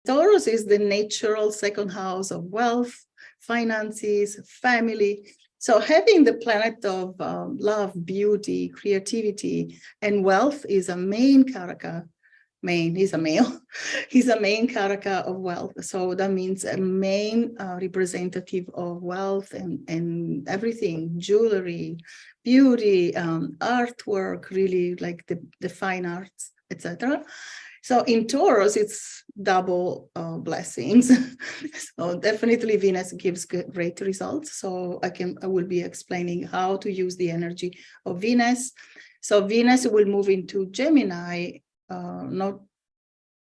Taurus is the natural second house of wealth, finances, family. So having the planet of love, beauty, creativity, and wealth is a main karaka. He's a male. He's a main karaka of wealth. So that means a main representative of wealth and everything, jewelry, beauty, artwork, really like the fine arts, etc. So in Taurus, it's double blessings. So definitely Venus gives great results. So I will be explaining how to use the energy of Venus. So Venus will move into Gemini, not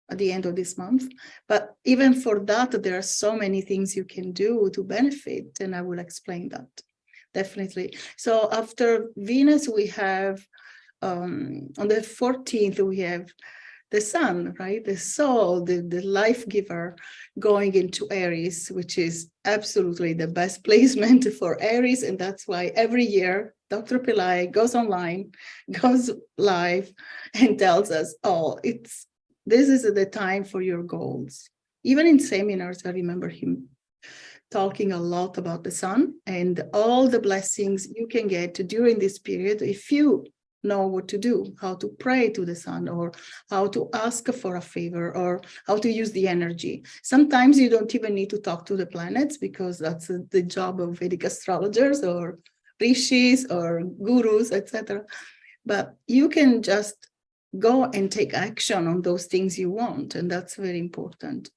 at the end of this month, but even for that, there are so many things you can do to benefit, and I will explain that definitely. So after Venus, we have on the 14th, we have the sun, right? The soul, the life giver going into Aries, which is absolutely the best placement for Aries. And that's why every year, Dr. Pillai goes online, goes live and tells us, oh, this is the time for your goals. Even in seminars, I remember him talking a lot about the sun and all the blessings you can get during this period if you know what to do, how to pray to the sun, or how to ask for a favor, or how to use the energy. Sometimes you don't even need to talk to the planets, because that's the job of Vedic astrologers or rishis or gurus, etc. But you can just go and take action on those things you want, and that's very important.